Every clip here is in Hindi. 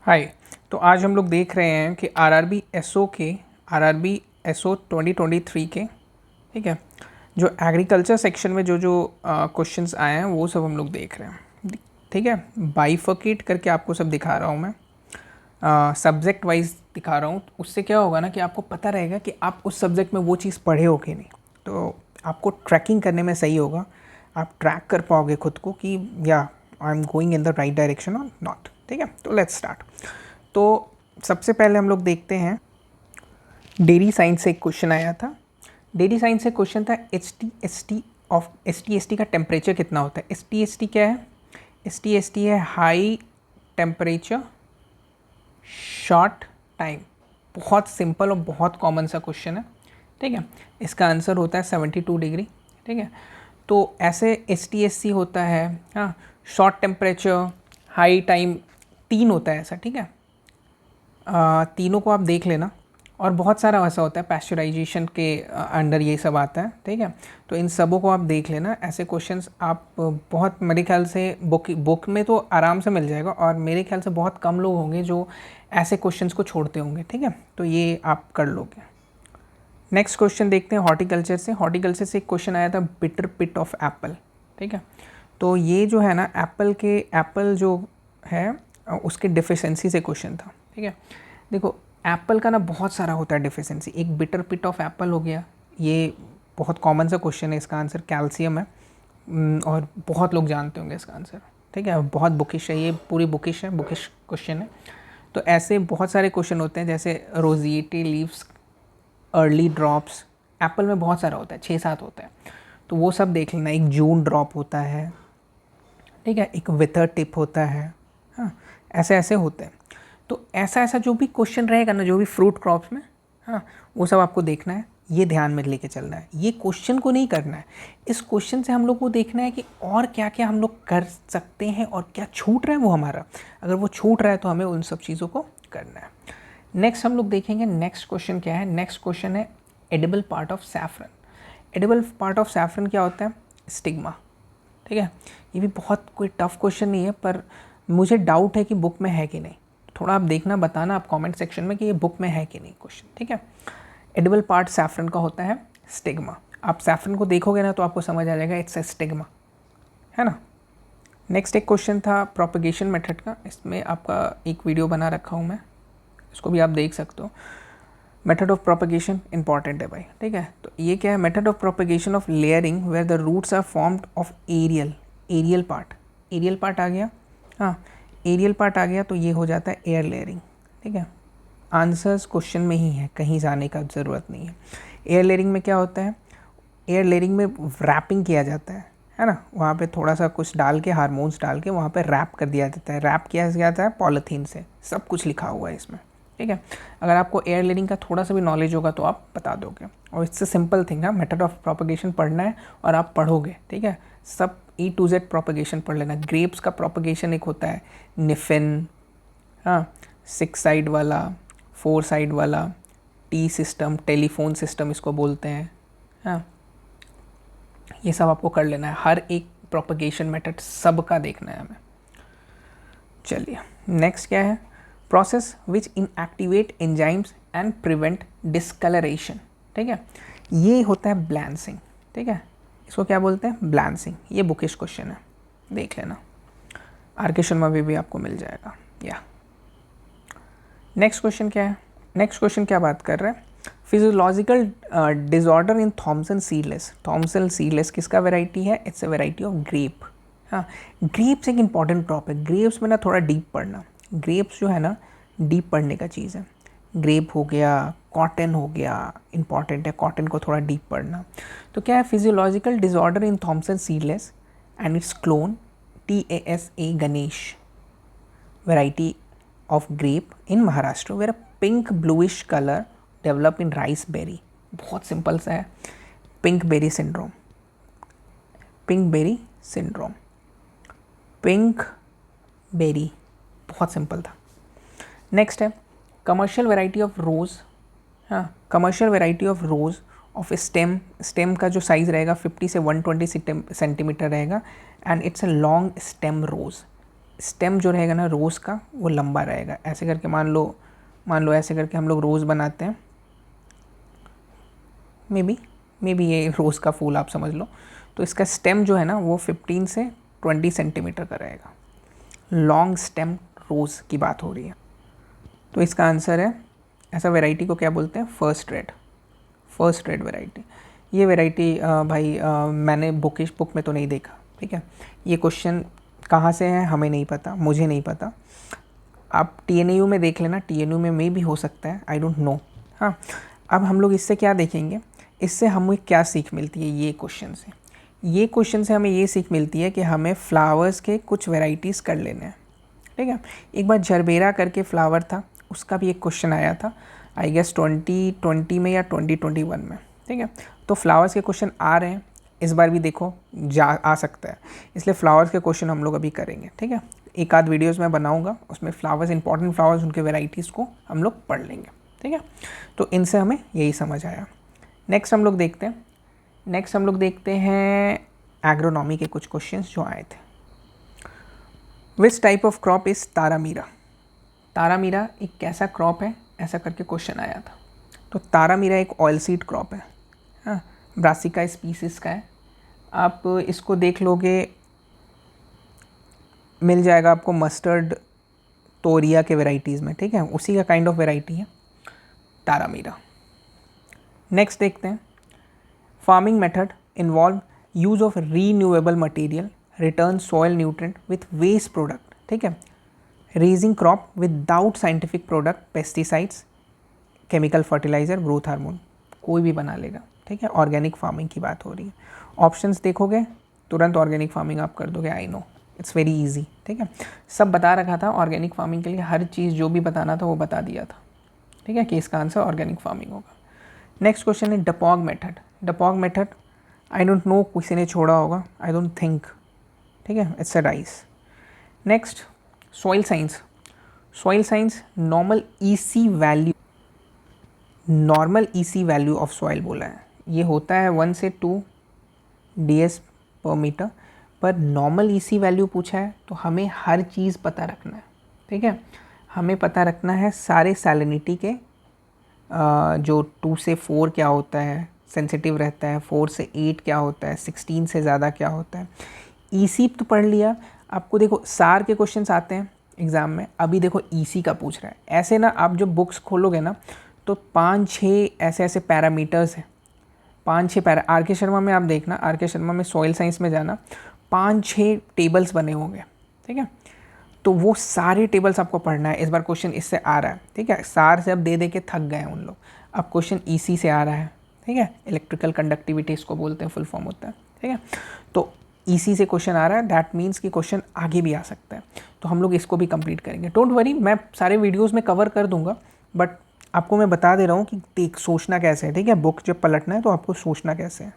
हाय। तो आज हम लोग देख रहे हैं कि आरआरबी एसओ 2023 के, ठीक है, जो एग्रीकल्चर सेक्शन में जो जो क्वेश्चंस आए हैं वो सब हम लोग देख रहे हैं। ठीक है, बाइफर्केट करके आपको सब दिखा रहा हूँ मैं, सब्जेक्ट वाइज दिखा रहा हूँ। उससे क्या होगा ना कि आपको पता रहेगा कि आप उस सब्जेक्ट में वो चीज़ पढ़े हो कि नहीं, तो आपको ट्रैकिंग करने में सही होगा। आप ट्रैक कर पाओगे खुद को कि या I am going in the right direction और नॉट। ठीक है, तो लेट्स स्टार्ट। तो सबसे पहले हम लोग देखते हैं, डेयरी साइंस से एक क्वेश्चन आया था। डेयरी साइंस से क्वेश्चन था एस टी एस टी का टेम्परेचर कितना होता है। एस टी एस टी क्या है? एस टी एस टी है हाई टेम्परेचर शॉर्ट टाइम। बहुत सिंपल और बहुत कॉमन सा क्वेश्चन है। ठीक है, इसका आंसर होता है 72 डिग्री। ठीक है, तो ऐसे एस टी एस सी होता है, हाँ, शॉर्ट टेम्परेचर हाई टाइम, तीन होता है ऐसा। ठीक है, तीनों को आप देख लेना। और बहुत सारा ऐसा होता है पैस्चराइजेशन के अंडर ये सब आता है। ठीक है, तो इन सबों को आप देख लेना। ऐसे क्वेश्चंस आप बहुत, मेरे ख्याल से बुक में तो आराम से मिल जाएगा, और मेरे ख्याल से बहुत कम लोग होंगे जो ऐसे क्वेश्चंस को छोड़ते होंगे। ठीक है, तो ये आप कर लोगे। नेक्स्ट क्वेश्चन देखते हैं हॉर्टिकल्चर से। हॉर्टिकल्चर से एक क्वेश्चन आया था, बिटर पिट ऑफ एप्पल। ठीक है, तो ये जो है ना एप्पल जो है उसके डिफिशेंसी से क्वेश्चन था। ठीक है, देखो एप्पल का ना बहुत सारा होता है डिफिशेंसी। एक बिटर पिट ऑफ एप्पल हो गया, ये बहुत कॉमन सा क्वेश्चन है। इसका आंसर कैल्शियम है, और बहुत लोग जानते होंगे इसका आंसर। ठीक है, बहुत बुकिश है, ये पूरी बुकिश क्वेश्चन है। तो ऐसे बहुत सारे क्वेश्चन होते हैं, जैसे रोजिएटी लीव्स, अर्ली ड्रॉप्स, एप्पल में बहुत सारा होता है, 6-7 होता है, तो वो सब देख लेना। एक जून ड्रॉप होता है, ठीक है, एक विथर टिप होता है, हाँ, ऐसे ऐसे होते हैं। तो ऐसा ऐसा जो भी क्वेश्चन रहेगा ना, जो भी फ्रूट क्रॉप्स में, हाँ, वो सब आपको देखना है, ये ध्यान में लेके चलना है। ये क्वेश्चन को नहीं करना है, इस क्वेश्चन से हम लोग को देखना है कि और क्या क्या हम लोग कर सकते हैं और क्या छूट रहा है वो हमारा। अगर वो छूट रहा है तो हमें उन सब चीज़ों को करना है। नेक्स्ट हम लोग देखेंगे, नेक्स्ट क्वेश्चन क्या है। नेक्स्ट क्वेश्चन है edible part of saffron. Edible part of saffron क्या होता है? स्टिग्मा। ठीक है, ये भी बहुत कोई टफ क्वेश्चन नहीं है, पर मुझे डाउट है कि बुक में है कि नहीं। थोड़ा आप देखना, बताना आप कमेंट सेक्शन में कि ये बुक में है कि नहीं क्वेश्चन। ठीक है, एडिबल पार्ट सैफरन का होता है स्टिग्मा। आप सैफरन को देखोगे ना तो आपको समझ आ जाएगा इट्स ए स्टिग्मा, है ना। नेक्स्ट एक क्वेश्चन था प्रोपगेशन मेथड का। इसमें आपका एक वीडियो बना रखा हूँ मैं, इसको भी आप देख सकते हो। मेथड ऑफ प्रोपगेशन इंपॉर्टेंट है भाई। ठीक है, तो ये क्या है? Method of propagation of layering where the roots are formed of aerial part. Aerial part आ गया, हाँ, एरियल पार्ट आ गया तो ये हो जाता है एयर लेयरिंग। ठीक है, आंसर्स क्वेश्चन में ही है, कहीं जाने का ज़रूरत नहीं है। एयर लेयरिंग में क्या होता है? एयर लेयरिंग में रैपिंग किया जाता है ना। वहाँ पे थोड़ा सा कुछ डाल के, हार्मोन्स डाल के वहाँ पे रैप कर दिया जाता है। रैप किया जाता है पॉलीथीन से, सब कुछ लिखा हुआ है इसमें। ठीक है, अगर आपको एयर लेयरिंग का थोड़ा सा भी नॉलेज होगा तो आप बता दोगे। और इससे सिंपल थिंग है, मेथड ऑफ प्रोपगेशन पढ़ना है और आप पढ़ोगे। ठीक है, सब E to Z प्रोपगेशन पढ़ लेना। ग्रेप्स का प्रोपगेशन एक होता है निफिन, हाँ, 6 साइड वाला, 4 साइड वाला, टी सिस्टम, टेलीफोन सिस्टम इसको बोलते हैं, हाँ, ये सब आपको कर लेना है। हर एक प्रोपगेशन मेथड सबका देखना है हमें। चलिए नेक्स्ट क्या है? Process which inactivate enzymes and prevent discolouration. ठीक है, ये होता है ब्लैंसिंग। ठीक है, इसको क्या बोलते हैं? ब्लैंसिंग। ये बुकिश क्वेश्चन है, देख लेना। आर.के. शर्मा भी आपको मिल जाएगा। या नेक्स्ट क्वेश्चन क्या है? नेक्स्ट क्वेश्चन क्या बात कर रहे हैं? Physiological disorder in Thompson seedless. Thompson seedless किसका वैरायटी है? It's a variety of grape. हाँ, ग्रेप्स एक इंपॉर्टेंट क्रॉप है। ग्रेप्स में ना थोड़ा डीप पढ़ना। ग्रेप्स जो है ना डीप पढ़ने का चीज़ है। ग्रेप हो गया, कॉटन हो गया, इंपॉर्टेंट है, कॉटन को थोड़ा डीप पढ़ना। तो क्या है? Physiological disorder in Thompson seedless and it's clone TASA Ganesh variety of grape in Maharashtra where a pink bluish color develop in rice berry। बहुत सिंपल सा है, pink berry syndrome. Pink berry syndrome, pink berry, बहुत सिंपल था। नेक्स्ट है कमर्शियल वैरायटी ऑफ रोज़। हाँ, commercial variety of rose of stem. Stem का जो साइज़ रहेगा 50 से 120 सेंटीमीटर रहेगा, and it's a long stem rose. Stem जो रहेगा ना रोज़ का वो लंबा रहेगा। ऐसे करके मान लो ऐसे करके हम लोग रोज़ बनाते हैं, मे बी ये रोज़ का फूल आप समझ लो। तो इसका स्टेम जो है ना वो 15 से 20 सेंटीमीटर का रहेगा। लॉन्ग स्टेम रोज़ की बात हो रही है। तो इसका आंसर है, ऐसा वैरायटी को क्या बोलते हैं, फर्स्ट रेड वैरायटी। ये वैरायटी भाई मैंने बुक में तो नहीं देखा, ठीक है। ये क्वेश्चन कहाँ से है हमें नहीं पता, मुझे नहीं पता। आप TNU में देख लेना, TNU में भी हो सकता है, आई डोंट नो। हाँ, अब हम लोग इससे क्या देखेंगे, इससे हमें क्या सीख मिलती है ये क्वेश्चन से हमें ये सीख मिलती है कि हमें फ्लावर्स के कुछ वेराइटीज़ कर लेने हैं, ठीक है। एक बार जरबेरा करके फ्लावर था, उसका भी एक क्वेश्चन आया था, आई गेस 2020 में या 2021 में, ठीक है। तो फ्लावर्स के क्वेश्चन आ रहे हैं, इस बार भी देखो आ सकता है, इसलिए फ्लावर्स के क्वेश्चन हम लोग अभी करेंगे, ठीक है। एक आध वीडियोज़ मैं बनाऊँगा, उसमें फ्लावर्स, इंपॉर्टेंट फ्लावर्स, उनके वेराइटीज़ को हम लोग पढ़ लेंगे, ठीक है। तो इनसे हमें यही समझ आया। नेक्स्ट हम लोग देखते हैं एग्रोनॉमी के कुछ क्वेश्चंस जो आए थे। Which type of crop is तारामीरा? तारामीरा एक कैसा क्रॉप है, ऐसा करके क्वेश्चन आया था। तो तारामीरा एक ऑयल सीड क्रॉप है, हाँ, ब्रासिका स्पीसीज़ का है। आप इसको देख लोगे, मिल जाएगा आपको मस्टर्ड तोरिया के वेराइटीज़ में, ठीक है, उसी का काइंड ऑफ वेराइटी है तारामीरा। नेक्स्ट देखते हैं, farming method involve use of renewable material, return soil nutrient with waste product, ठीक है, raising crop without scientific product, pesticides, chemical fertiliser, growth hormone, कोई भी बना लेगा, ठीक है। ऑर्गेनिक फार्मिंग की बात हो रही है। ऑप्शंस देखोगे तुरंत ऑर्गेनिक फार्मिंग आप कर दोगे, I know, it's very easy, ठीक है। सब बता रखा था ऑर्गेनिक फार्मिंग के लिए, हर चीज़ जो भी बताना था वो बता दिया था, ठीक है, कि इसका आंसर ऑर्गेनिक फार्मिंग होगा। नेक्स्ट क्वेश्चन है डपॉग मेथड, आई डोंट नो, किसी ने छोड़ा होगा, आई डोंट थिंक, ठीक है, it's a rice. Next soil science, normal EC value of soil बोला है, ये होता है 1 से 2 DS पर मीटर, पर नॉर्मल ईसी वैल्यू पूछा है तो हमें हर चीज़ पता रखना है, ठीक है। हमें पता रखना है सारे सैलिनिटी के, जो 2 से 4 क्या होता है, सेंसिटिव रहता है, 4 से 8 क्या होता है, 16 से ज़्यादा क्या होता है। ईसी तो पढ़ लिया, आपको देखो सार के क्वेश्चंस आते हैं एग्ज़ाम में, अभी देखो ईसी का पूछ रहा है। ऐसे ना आप जब बुक्स खोलोगे ना तो 5-6 ऐसे पैरामीटर्स हैं, 5-6 आर.के. शर्मा में आप देखना, आर.के. शर्मा में सॉइल साइंस में जाना, 5-6 टेबल्स बने होंगे, ठीक है। तो वो सारे टेबल्स आपको पढ़ना है। इस बार क्वेश्चन इससे आ रहा है, ठीक है, सार से अब दे के थक गए हैं उन लोग, अब क्वेश्चन ईसी से आ रहा है, ठीक है। इलेक्ट्रिकल कंडक्टिविटी इसको बोलते हैं, फुल फॉर्म होता है, ठीक है। तो ईसी से क्वेश्चन आ रहा है, दैट मीन्स कि क्वेश्चन आगे भी आ सकता है, तो हम लोग इसको भी कंप्लीट करेंगे। डोंट वरी, मैं सारे वीडियोज़ में कवर कर दूंगा, बट आपको मैं बता दे रहा हूँ कि देख सोचना कैसे है, ठीक है। बुक जब पलटना है तो आपको सोचना कैसे है।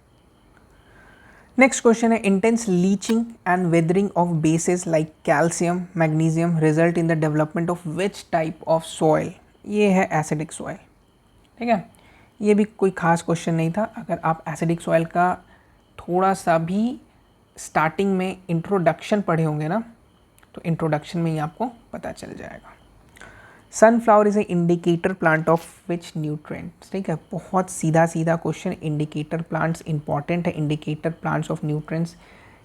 नेक्स्ट क्वेश्चन है, intense leaching and weathering of bases like calcium, magnesium result in the development of which type of soil? ये है एसिडिक सॉइल, ठीक है। ये भी कोई खास क्वेश्चन नहीं था। अगर आप एसिडिक सॉइल का थोड़ा सा भी स्टार्टिंग में इंट्रोडक्शन पढ़े होंगे ना, तो इंट्रोडक्शन में ही आपको पता चल जाएगा। Sunflower is a indicator plant of which nutrients, ठीक है, बहुत सीधा क्वेश्चन। इंडिकेटर प्लांट्स इंपॉर्टेंट है, indicator plants of nutrients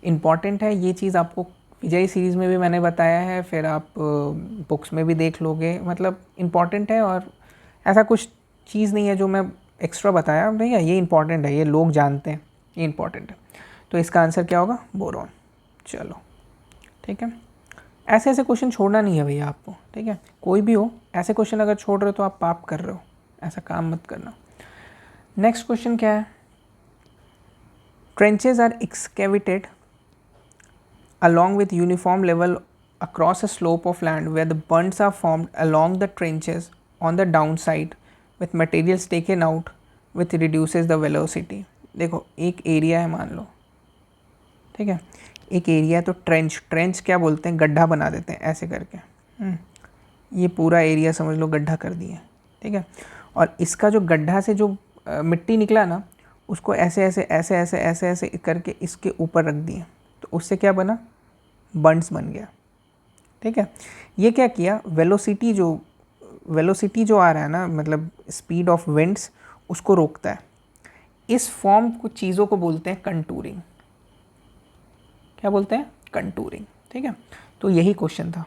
important है। ये चीज़ आपको विजय सीरीज़ में भी मैंने बताया है, फिर आप बुक्स में भी देख लोगे, मतलब इंपॉर्टेंट है। और ऐसा कुछ चीज़ नहीं है जो मैं एक्स्ट्रा बताया, भैया ये इंपॉर्टेंट है, ये लोग जानते हैं, ये इंपॉर्टेंट है। तो इसका आंसर क्या होगा? बोरॉन। चलो ठीक है, ऐसे क्वेश्चन छोड़ना नहीं है भैया आपको, ठीक है। कोई भी हो, ऐसे क्वेश्चन अगर छोड़ रहे हो तो आप पाप कर रहे हो, ऐसा काम मत करना। नेक्स्ट क्वेश्चन क्या है? Trenches are excavated along with uniform level across a slope of land where the bunds are formed along the trenches on the downside with materials taken out which reduces the velocity। देखो एक एरिया है मान लो, ठीक है, एक एरिया है, तो ट्रेंच क्या बोलते हैं? गड्ढा बना देते हैं ऐसे करके। ये पूरा एरिया समझ लो गड्ढा कर दिए, ठीक है। और इसका जो गड्ढा से जो मिट्टी निकला ना, उसको ऐसे ऐसे ऐसे ऐसे ऐसे ऐसे करके इसके ऊपर रख दिए, तो उससे क्या बना? बंड्स बन गया, ठीक है। ये क्या किया, वेलोसिटी जो आ रहा है ना, मतलब स्पीड ऑफ विंड्स, उसको रोकता है। इस फॉर्म कुछ चीज़ों को बोलते हैं कंटूरिंग। क्या बोलते हैं? कंटूरिंग। ठीक है, तो यही क्वेश्चन था।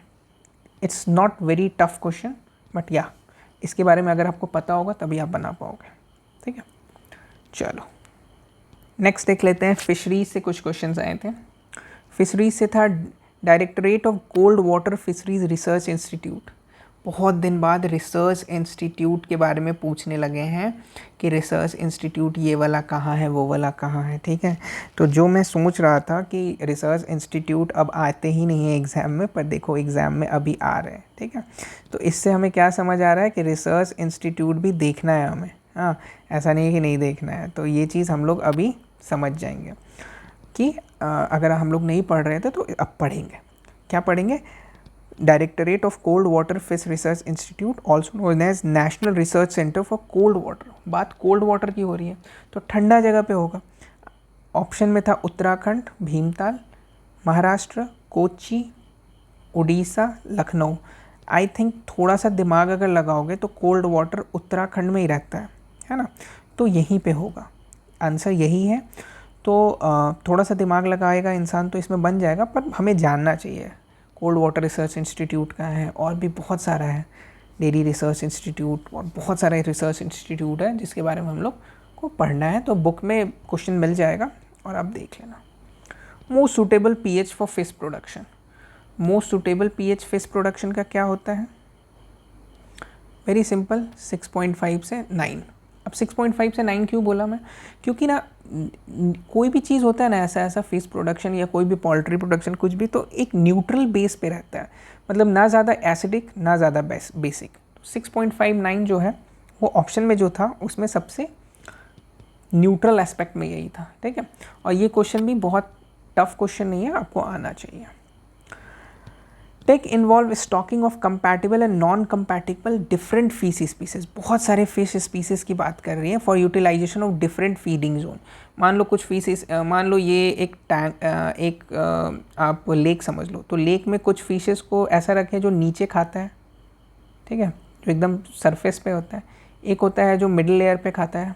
It's not very tough question, but या इसके बारे में अगर आपको पता होगा तभी आप बना पाओगे। ठीक है, चलो नेक्स्ट देख लेते हैं। फिशरीज से कुछ क्वेश्चंस आए थे। फिशरीज से था directorate of cold water fisheries research institute. बहुत दिन बाद रिसर्च इंस्टीट्यूट के बारे में पूछने लगे हैं कि रिसर्च इंस्टीट्यूट ये वाला कहाँ है, वो वाला कहाँ है। ठीक है, तो जो मैं सोच रहा था कि रिसर्च इंस्टीट्यूट अब आते ही नहीं है एग्ज़ाम में, पर देखो एग्ज़ाम में अभी आ रहे हैं। ठीक है, तो इससे हमें क्या समझ आ रहा है कि रिसर्च इंस्टीट्यूट भी देखना है हमें। हाँ, ऐसा नहीं है कि नहीं देखना है, तो ये चीज़ हम लोग अभी समझ जाएंगे कि अगर हम लोग नहीं पढ़ रहे थे तो अब पढ़ेंगे। क्या पढ़ेंगे? Directorate of cold water fish research institute, also known as national research centre for cold water. बात कोल्ड वाटर की हो रही है तो ठंडा जगह पे होगा। ऑप्शन में था उत्तराखंड, भीमताल, महाराष्ट्र, कोच्चि, उड़ीसा, लखनऊ। आई थिंक थोड़ा सा दिमाग अगर लगाओगे तो कोल्ड वाटर उत्तराखंड में ही रहता है ना, तो यहीं पे होगा। आंसर यही है। तो थोड़ा सा दिमाग लगाएगा इंसान तो इसमें बन जाएगा, पर हमें जानना चाहिए कोल्ड वाटर रिसर्च इंस्टीट्यूट का है, और भी बहुत सारा है, डेयरी रिसर्च इंस्टीट्यूट, और बहुत सारे रिसर्च इंस्टीट्यूट है जिसके बारे में हम लोग को पढ़ना है। तो बुक में क्वेश्चन मिल जाएगा और आप देख लेना। Most suitable pH for fish production. Most suitable pH fish production का क्या होता है? वेरी सिंपल, 6.5 से 9। अब 6.5 से 9 क्यों बोला मैं? क्योंकि ना कोई भी चीज़ होता है ना ऐसा फिश प्रोडक्शन या कोई भी पोल्ट्री प्रोडक्शन कुछ भी, तो एक न्यूट्रल बेस पे रहता है, मतलब ना ज़्यादा एसिडिक ना ज़्यादा बेसिक। 6.59 जो है वो ऑप्शन में जो था उसमें सबसे न्यूट्रल एस्पेक्ट में यही था। ठीक है, और ये क्वेश्चन भी बहुत टफ क्वेश्चन नहीं है, आपको आना चाहिए। Take involve stocking of compatible and non compatible different fish species. बहुत सारे फिश स्पीसीज की बात कर रही है for utilisation of different feeding zone. मान लो कुछ फिशेस, मान लो ये एक टैंक, आप लेक समझ लो, तो लेक में कुछ फिशेस को ऐसा रखें जो नीचे खाता है, ठीक है, जो एकदम सरफेस पे होता है। एक होता है जो मिडिल लेयर पे खाता है,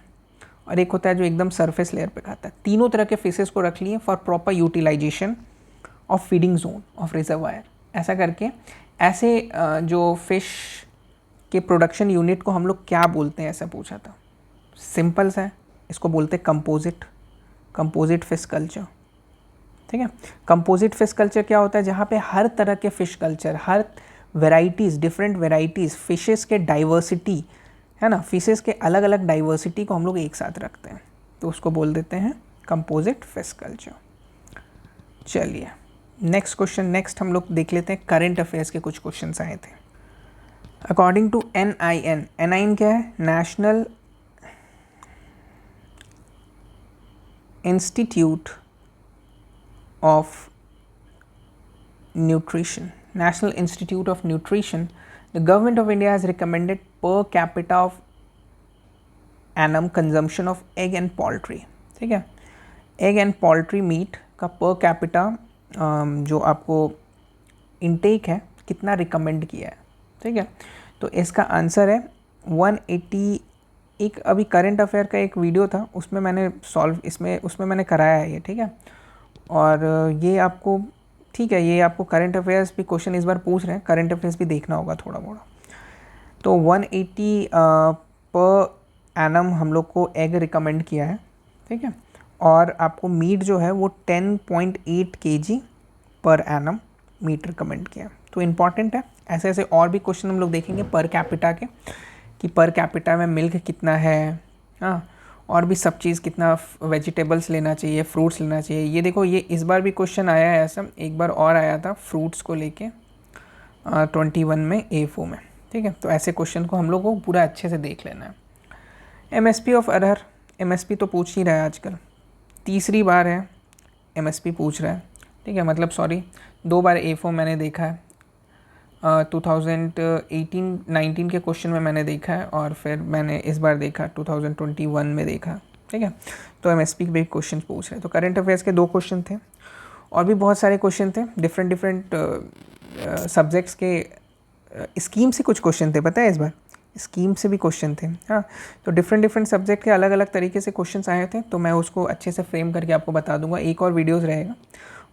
और एक होता है जो एकदम सरफेस लेयर पे खाता है। तीनों तरह के फिशेस को रख लिए for proper utilisation of feeding zone of reservoir. ऐसा करके ऐसे जो फिश के प्रोडक्शन यूनिट को हम लोग क्या बोलते हैं, ऐसा पूछा था। सिंपल सा है, इसको बोलते हैं कंपोजिट फिश कल्चर। ठीक है, कंपोजिट फिश कल्चर क्या होता है? जहाँ पे हर तरह के फिश कल्चर, हर वेराइटीज़, डिफरेंट वेराइटीज़, फिशेस के डाइवर्सिटी है ना, फिशेस के अलग अलग डाइवर्सिटी को हम लोग एक साथ रखते हैं, तो उसको बोल देते हैं कंपोजिट फिश कल्चर। चलिए नेक्स्ट क्वेश्चन, नेक्स्ट हम लोग देख लेते हैं करंट अफेयर्स के कुछ क्वेश्चंस आए थे। अकॉर्डिंग टू NIN क्या है? National institute of nutrition, National Institute of Nutrition, the government of India has recommended per capita of annum consumption of egg and poultry। ठीक है, एग एंड पोल्ट्री मीट का पर कैपिटा जो आपको इनटेक है कितना रिकमेंड किया है। ठीक है, तो इसका आंसर है 180। एक अभी करंट अफेयर का एक वीडियो था, उसमें मैंने उसमें मैंने कराया है ये। ठीक है, और ये आपको, ठीक है, ये आपको करंट अफेयर्स भी क्वेश्चन इस बार पूछ रहे हैं, करंट अफेयर्स भी देखना होगा थोड़ा मोड़ा। तो 180 पर एनम हम लोग को एग रिकमेंड किया है। ठीक है, और आपको मीट जो है वो 10.8 kg per annum meet recommend किया। तो इम्पॉर्टेंट है, ऐसे ऐसे और भी क्वेश्चन हम लोग देखेंगे पर कैपिटा के, कि पर कैपिटा में मिल्क कितना है, हाँ, और भी सब चीज़ कितना, वेजिटेबल्स लेना चाहिए, फ्रूट्स लेना चाहिए। ये देखो, ये इस बार भी क्वेश्चन आया है ऐसा, एक बार और आया था फ्रूट्स को लेके 21 में A4 में। ठीक है, तो ऐसे क्वेश्चन को हम लोग को पूरा अच्छे से देख लेना है। MSP ऑफ अरहर, MSP तो पूछ ही रहा है आजकल, तीसरी बार है MSP पूछ रहा है। ठीक है, मतलब सॉरी, 2 बार A4 मैंने देखा है, 2018-19 के क्वेश्चन में मैंने देखा है, और फिर मैंने इस बार देखा 2021 में देखा। ठीक है, तो MSP के भी क्वेश्चन पूछ रहे हैं। तो करंट अफेयर्स के 2 क्वेश्चन थे, और भी बहुत सारे क्वेश्चन थे, डिफरेंट सब्जेक्ट्स के स्कीम से कुछ क्वेश्चन थे, पता है इस बार स्कीम से भी क्वेश्चन थे। हाँ, तो डिफरेंट डिफरेंट सब्जेक्ट के अलग अलग तरीके से क्वेश्चंस आए थे, तो मैं उसको अच्छे से फ्रेम करके आपको बता दूंगा। एक और वीडियोस रहेगा,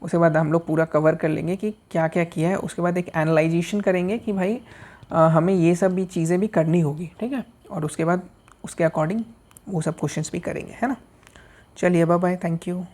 उसके बाद हम लोग पूरा कवर कर लेंगे कि क्या क्या किया है। उसके बाद एक एनालाइजेशन करेंगे कि भाई हमें ये सब भी चीज़ें भी करनी होगी, ठीक है। और उसके बाद उसके अकॉर्डिंग वो सब क्वेश्चंस भी करेंगे, है ना। चलिए बाय बाय, थैंक यू।